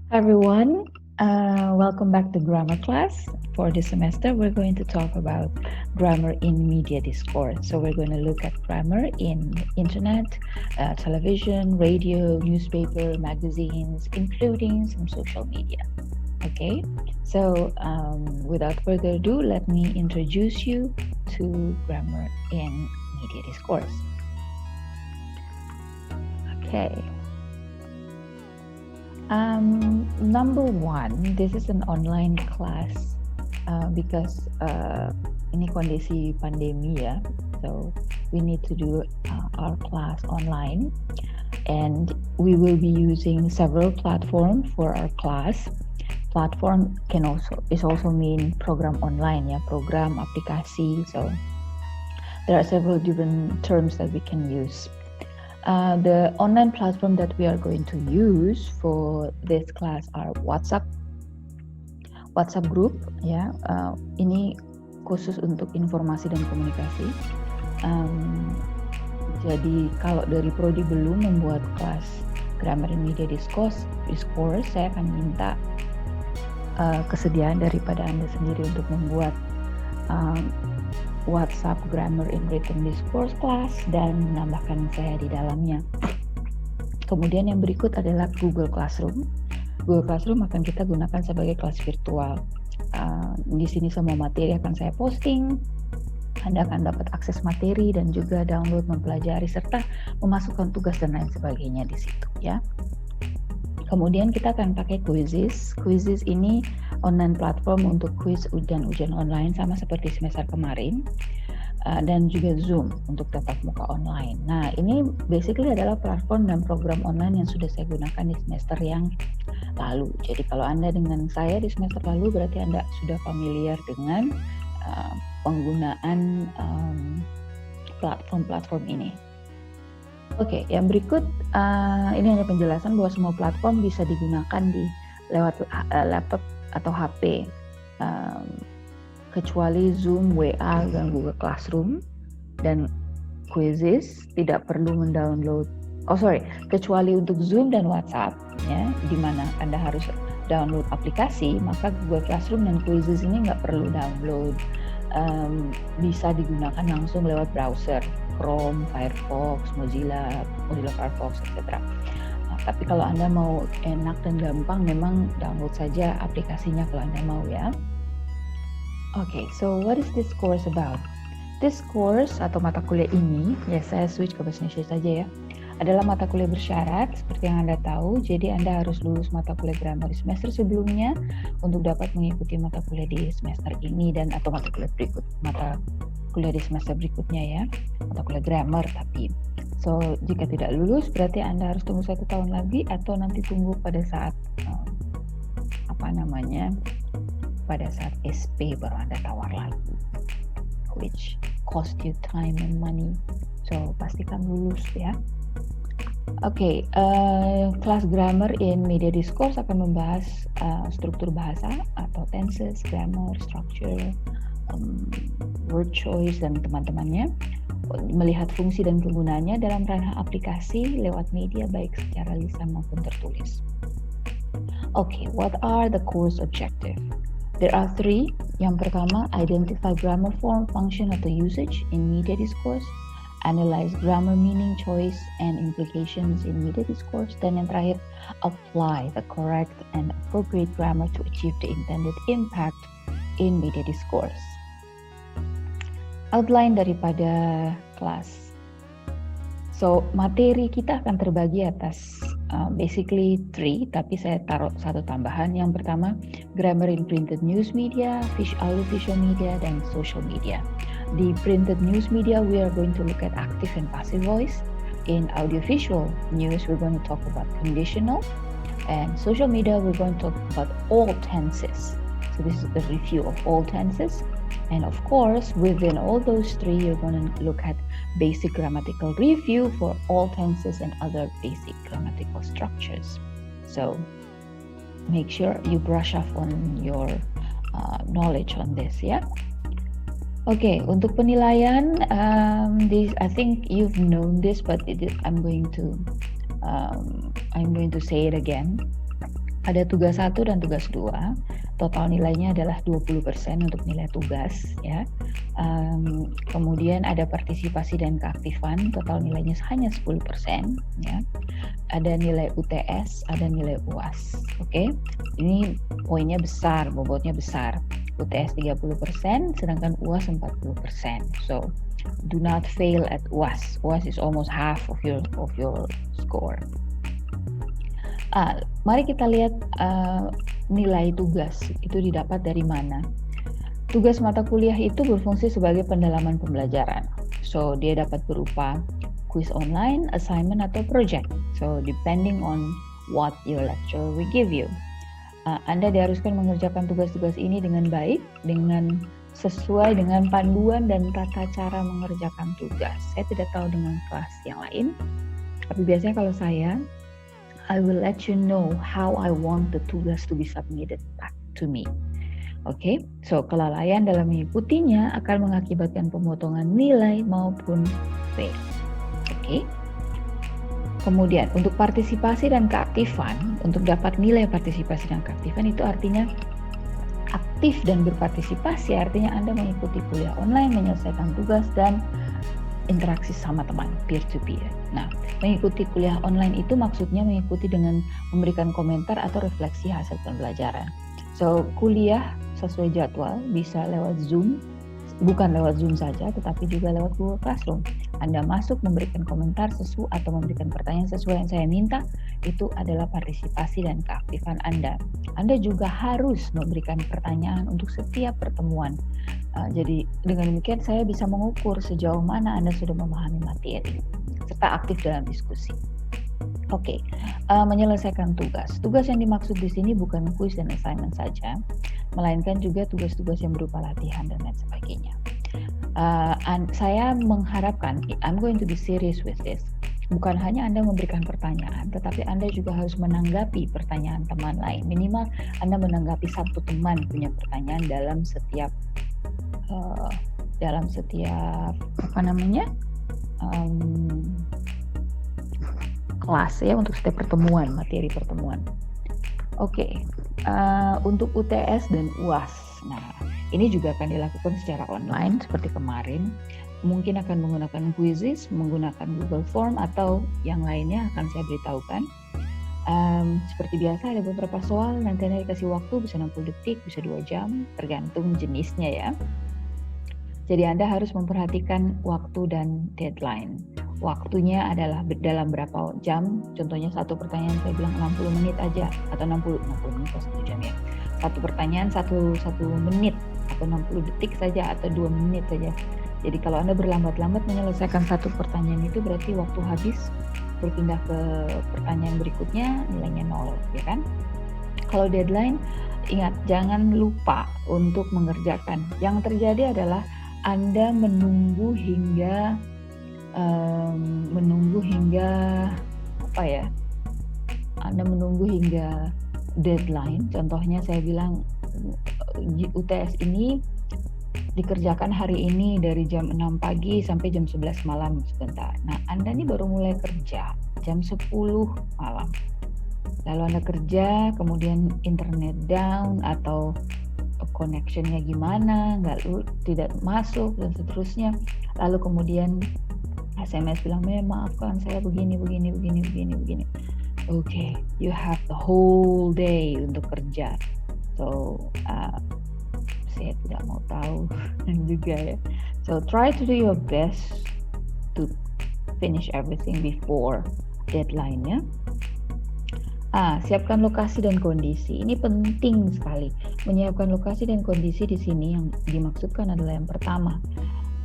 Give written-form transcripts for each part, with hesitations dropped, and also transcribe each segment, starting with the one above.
Hi everyone, welcome back to grammar class. For this semester, we're going to talk about grammar in media discourse. So we're going to look at grammar in internet, television, radio, newspaper, magazines, including some social media. Okay, so without further ado, let me introduce you to grammar in media discourse. Okay. Number one, this is an online class because ini kondisi pandemi ya, so we need to do our class online, and we will be using several platforms for our class. Platform is also mean program online ya, program aplikasi. So there are several different terms that we can use. The online platform that we are going to use for this class are WhatsApp group ya. Ini khusus untuk informasi dan komunikasi. Jadi kalau dari Prodi belum membuat kelas Grammar in Media Discourse, saya akan minta kesediaan daripada Anda sendiri untuk membuat WhatsApp Grammar in Written Discourse class dan menambahkan saya di dalamnya. Kemudian yang berikut adalah Google Classroom. Google Classroom akan kita gunakan sebagai kelas virtual. Di sini semua materi akan saya posting. Anda akan dapat akses materi dan juga download, mempelajari serta memasukkan tugas dan lain sebagainya di situ ya. Kemudian kita akan pakai Quizizz. Quizizz ini online platform untuk quiz dan ujian online sama seperti semester kemarin, dan juga Zoom untuk tatap muka online. Nah, ini basically adalah platform dan program online yang sudah saya gunakan di semester yang lalu. Jadi kalau Anda dengan saya di semester lalu, berarti Anda sudah familiar dengan penggunaan platform-platform ini. Oke, yang berikut ini hanya penjelasan bahwa semua platform bisa digunakan lewat laptop atau HP, kecuali Zoom, WA, dan Google Classroom, dan Quizizz tidak perlu mendownload. Kecuali untuk Zoom dan WhatsApp, ya, di mana Anda harus download aplikasi, maka Google Classroom dan Quizizz ini nggak perlu download. Bisa digunakan langsung lewat browser, Chrome, Firefox, Mozilla Firefox, etc. Tapi kalau Anda mau enak dan gampang, memang download saja aplikasinya kalau Anda mau ya. Okay, so what is this course about? This course atau mata kuliah ini, ya saya switch ke bahasa Indonesia saja ya, adalah mata kuliah bersyarat seperti yang Anda tahu. Jadi Anda harus lulus mata kuliah grammar di semester sebelumnya untuk dapat mengikuti mata kuliah di semester ini dan atau mata kuliah di semester berikutnya ya, mata kuliah grammar tapi. So jika tidak lulus berarti Anda harus tunggu 1 tahun lagi atau nanti tunggu pada saat pada saat SP baru Anda tawar lagi, which cost you time and money. So pastikan lulus ya. Oke, kelas grammar in media discourse akan membahas struktur bahasa atau tenses, grammar, structure, word choice dan teman-temannya, melihat fungsi dan penggunaannya dalam ranah aplikasi lewat media baik secara lisan maupun tertulis. Okay, what are the course objective? There are 3. Yang pertama, identify grammar form, function atau usage in media discourse. Analyze grammar meaning, choice, and implications in media discourse. Dan yang terakhir, apply the correct and appropriate grammar to achieve the intended impact in media discourse. Outline daripada kelas. So, materi kita akan terbagi atas basically 3, tapi saya taruh 1 tambahan. Yang pertama, grammar in printed news media, audiovisual media, dan social media. The printed news media, we are going to look at active and passive voice. In audiovisual news, we're going to talk about conditional. And social media, we're going to talk about all tenses. So this is the review of all tenses. And of course, within all those 3, you're going to look at basic grammatical review for all tenses and other basic grammatical structures. So make sure you brush up on your knowledge on this, yeah? Okay, untuk penilaian, I think you've known this, but I'm going to say it again. Ada tugas 1 dan tugas 2, total nilainya adalah 20% untuk nilai tugas ya. Kemudian ada partisipasi dan keaktifan, total nilainya hanya 10% ya. Ada nilai UTS, ada nilai UAS. Oke. Ini poinnya besar, bobotnya besar. UTS 30%, sedangkan UAS 40%. So, do not fail at UAS. UAS is almost half of your score. Mari kita lihat nilai tugas itu didapat dari mana. Tugas mata kuliah itu berfungsi sebagai pendalaman pembelajaran. So, dia dapat berupa quiz online, assignment, atau project. So, depending on what your lecturer will give you. Anda diharuskan mengerjakan tugas-tugas ini dengan baik, dengan sesuai dengan panduan dan tata cara mengerjakan tugas. Saya tidak tahu dengan kelas yang lain, tapi biasanya kalau saya, I will let you know how I want the tugas to be submitted back to me. Oke, so kelalaian dalam mengikutinya akan mengakibatkan pemotongan nilai maupun fail. Oke. Kemudian untuk partisipasi dan keaktifan, untuk dapat nilai partisipasi dan keaktifan itu artinya aktif dan berpartisipasi, artinya Anda mengikuti kuliah online, menyelesaikan tugas, dan interaksi sama teman, peer to peer. Nah, mengikuti kuliah online itu maksudnya mengikuti dengan memberikan komentar atau refleksi hasil pembelajaran. So, kuliah sesuai jadwal bisa lewat Zoom, bukan lewat Zoom saja, tetapi juga lewat Google Classroom. Anda masuk memberikan komentar sesuai atau memberikan pertanyaan sesuai yang saya minta, itu adalah partisipasi dan keaktifan Anda. Anda juga harus memberikan pertanyaan untuk setiap pertemuan. Jadi dengan demikian saya bisa mengukur sejauh mana Anda sudah memahami materi serta aktif dalam diskusi. Oke, menyelesaikan tugas. Tugas yang dimaksud di sini bukan kuis dan assignment saja, melainkan juga tugas-tugas yang berupa latihan dan lain sebagainya. Saya mengharapkan, I'm going to be serious with this. Bukan hanya Anda memberikan pertanyaan, tetapi Anda juga harus menanggapi pertanyaan teman lain. Minimal Anda menanggapi satu teman punya pertanyaan dalam setiap kelas ya, untuk setiap pertemuan, materi pertemuan. Oke, untuk UTS dan UAS. Nah, ini juga akan dilakukan secara online seperti kemarin. Mungkin akan menggunakan quizzes, menggunakan Google Form, atau yang lainnya akan saya beritahukan. Seperti biasa ada beberapa soal, nanti Anda dikasih waktu bisa 60 detik, bisa 2 jam, tergantung jenisnya ya. Jadi Anda harus memperhatikan waktu dan deadline. Waktunya adalah dalam berapa jam, contohnya satu pertanyaan saya bilang 60 menit aja, atau 60 menit atau 1 jam ya. Satu pertanyaan 1 menit, atau 60 detik saja, atau 2 menit saja. Jadi kalau Anda berlambat-lambat menyelesaikan satu pertanyaan itu berarti waktu habis, berpindah ke pertanyaan berikutnya nilainya 0, ya kan? Kalau deadline, ingat jangan lupa untuk mengerjakan. Yang terjadi adalah Anda menunggu hingga deadline. Contohnya saya bilang UTS ini dikerjakan hari ini dari jam 6 pagi sampai jam 11 malam sebentar. Nah, Anda nih baru mulai kerja jam 10 malam. Lalu Anda kerja, kemudian internet down atau connectionnya gimana, tidak masuk dan seterusnya. Lalu kemudian SMS bilang, maafkan saya begini. Okay, you have the whole day untuk kerja. So, saya tidak mau tahu juga ya. So, try to do your best to finish everything before deadline-nya. Siapkan lokasi dan kondisi. Ini penting sekali. Menyiapkan lokasi dan kondisi di sini yang dimaksudkan adalah yang pertama,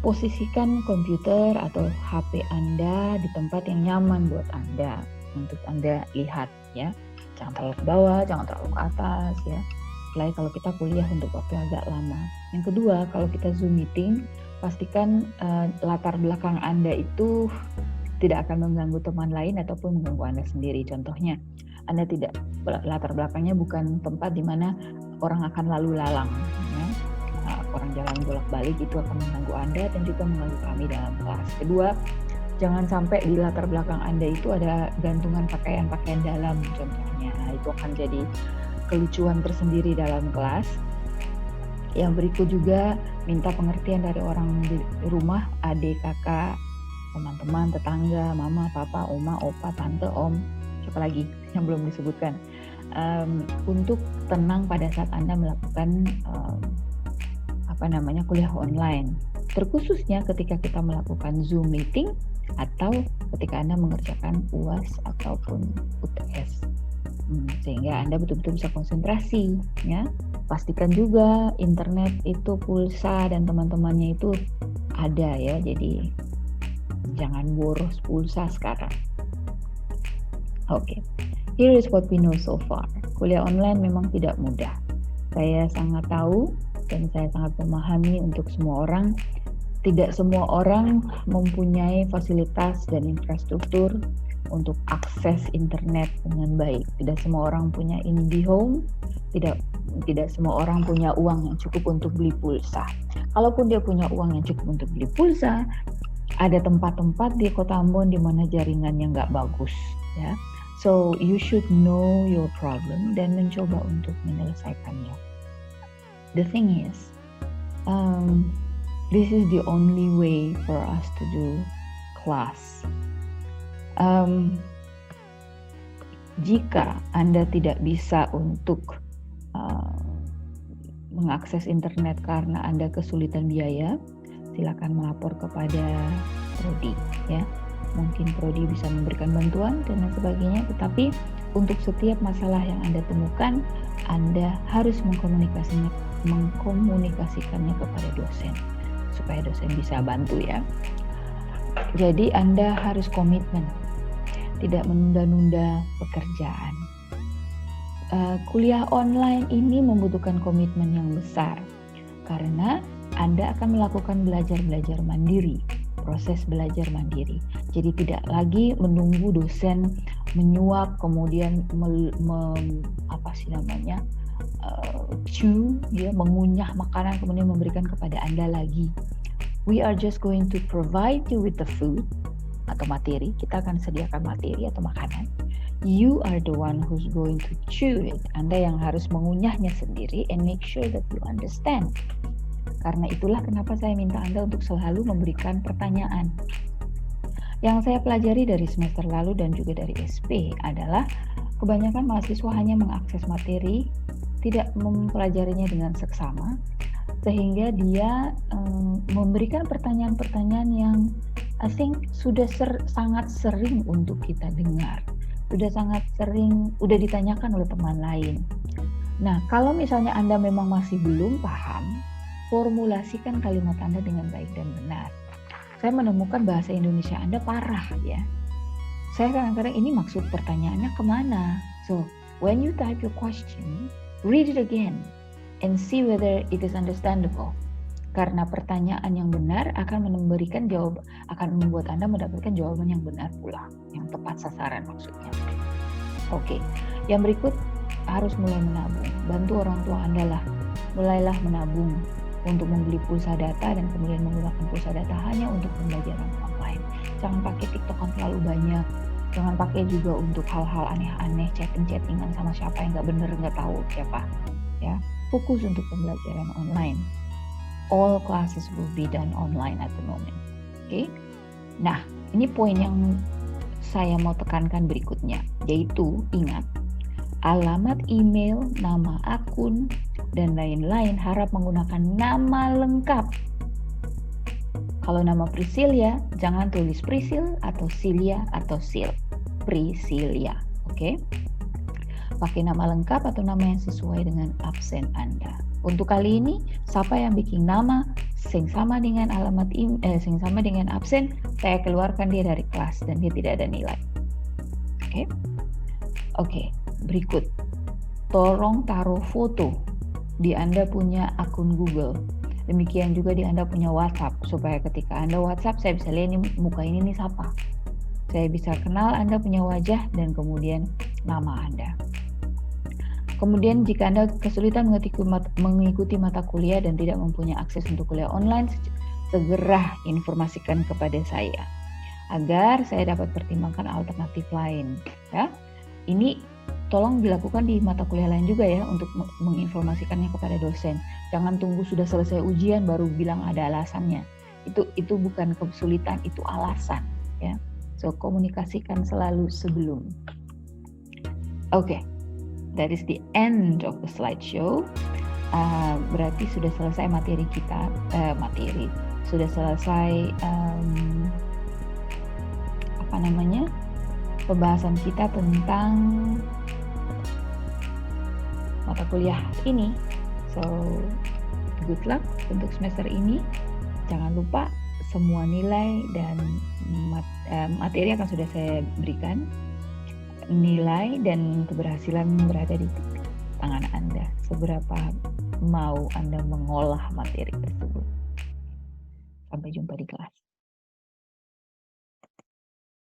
posisikan komputer atau HP Anda di tempat yang nyaman buat Anda untuk Anda lihat ya. Jangan terlalu ke bawah, jangan terlalu ke atas ya. Apalagi kalau kita kuliah untuk waktu agak lama. Yang kedua, kalau kita Zoom meeting, pastikan latar belakang Anda itu tidak akan mengganggu teman lain ataupun mengganggu Anda sendiri. Contohnya, Anda tidak, latar belakangnya bukan tempat di mana orang akan lalu lalang. Ya. Orang jalan bolak-balik itu akan mengganggu Anda dan juga mengganggu kami dalam kelas. Kedua, jangan sampai di latar belakang Anda itu ada gantungan pakaian dalam contohnya. Nah, itu akan jadi kelucuan tersendiri dalam kelas. Yang berikut juga minta pengertian dari orang di rumah, adik, kakak, teman-teman, tetangga, mama, papa, oma, opa, tante, om, siapa lagi yang belum disebutkan, untuk tenang pada saat Anda melakukan kuliah online, terkhususnya ketika kita melakukan Zoom meeting atau ketika Anda mengerjakan UAS ataupun UTS, sehingga Anda betul-betul bisa konsentrasi, ya. Pastikan juga internet itu, pulsa dan teman-temannya itu ada, ya. Jadi jangan boros pulsa sekarang. Oke. Here is what we know so far. Kuliah online memang tidak mudah. Saya sangat tahu dan saya sangat memahami untuk semua orang. Tidak semua orang mempunyai fasilitas dan infrastruktur untuk akses internet dengan baik. Tidak semua orang punya IndiHome. Tidak semua orang punya uang yang cukup untuk beli pulsa. Kalaupun dia punya uang yang cukup untuk beli pulsa, ada tempat-tempat di Kota Ambon di mana jaringannya nggak bagus, ya. So you should know your problem dan mencoba untuk menyelesaikannya. The thing is, this is the only way for us to do class. Jika Anda tidak bisa untuk mengakses internet karena Anda kesulitan biaya, silakan melapor kepada Prodi, ya. Mungkin Prodi bisa memberikan bantuan dan lain sebagainya, tetapi untuk setiap masalah yang Anda temukan, Anda harus mengkomunikasikannya kepada dosen supaya dosen bisa bantu, ya. Jadi Anda harus komitmen, tidak menunda-nunda pekerjaan. Kuliah online ini membutuhkan komitmen yang besar karena Anda akan melakukan belajar mandiri, proses belajar mandiri. Jadi tidak lagi menunggu dosen menyuap kemudian mengunyah makanan kemudian memberikan kepada Anda lagi. We are just going to provide you with the food atau materi. Kita akan sediakan materi atau makanan. You are the one who's going to chew it. Anda yang harus mengunyahnya sendiri and make sure that you understand. Karena itulah kenapa saya minta Anda untuk selalu memberikan pertanyaan. Yang saya pelajari dari semester lalu dan juga dari SP adalah kebanyakan mahasiswa hanya mengakses materi, tidak mempelajarinya dengan seksama, sehingga dia memberikan pertanyaan-pertanyaan yang I think sudah sangat sering untuk kita dengar. Sudah sangat sering, udah ditanyakan oleh teman lain. Nah, kalau misalnya Anda memang masih belum paham, formulasikan kalimat Anda dengan baik dan benar. Saya menemukan bahasa Indonesia Anda parah, ya. Saya kadang-kadang ini maksud pertanyaannya kemana. So, when you type your question, read it again and see whether it is understandable. Karena pertanyaan yang benar akan membuat Anda mendapatkan jawaban yang benar pula, yang tepat sasaran maksudnya. Oke, yang berikut harus mulai menabung. Bantu orang tua Anda lah, mulailah menabung untuk membeli pulsa data dan kemudian menggunakan pulsa data hanya untuk pembelajaran online. Jangan pakai TikTok terlalu banyak. Jangan pakai juga untuk hal-hal aneh-aneh, chatting-chattingan sama siapa yang nggak bener, nggak tahu siapa. Ya, fokus untuk pembelajaran online. All classes will be done online at the moment. Oke? Nah, ini poin yang saya mau tekankan berikutnya, yaitu ingat, alamat email, nama akun, dan lain-lain harap menggunakan nama lengkap. Kalau nama Priscilia, jangan tulis Prisil atau Silia atau Sil. Priscilia, oke? Pakai nama lengkap atau nama yang sesuai dengan absen Anda. Untuk kali ini, siapa yang bikin nama sing sama dengan alamat sing sama dengan absen, saya keluarkan dia dari kelas dan dia tidak ada nilai. Oke? Oke, berikut. Tolong taruh foto di Anda punya akun Google. Demikian juga di Anda punya WhatsApp, supaya ketika Anda WhatsApp, saya bisa lihat ini muka ini nih siapa. Saya bisa kenal Anda punya wajah dan kemudian nama Anda. Kemudian jika Anda kesulitan mengikuti mata kuliah dan tidak mempunyai akses untuk kuliah online, segera informasikan kepada saya agar saya dapat pertimbangkan alternatif lain. Ya, ini tolong dilakukan di mata kuliah lain juga ya untuk menginformasikannya kepada dosen. Jangan tunggu sudah selesai ujian baru bilang ada alasannya. Itu bukan kesulitan, itu alasan ya. So komunikasikan selalu sebelum. Oke, that is the end of the slideshow. Berarti sudah selesai materi kita, sudah selesai pembahasan kita tentang mata kuliah ini. So good luck untuk semester ini. Jangan lupa semua nilai dan materi akan sudah saya berikan. Nilai dan keberhasilan berada di tangan Anda. Seberapa mau Anda mengolah materi tersebut. Sampai jumpa di kelas.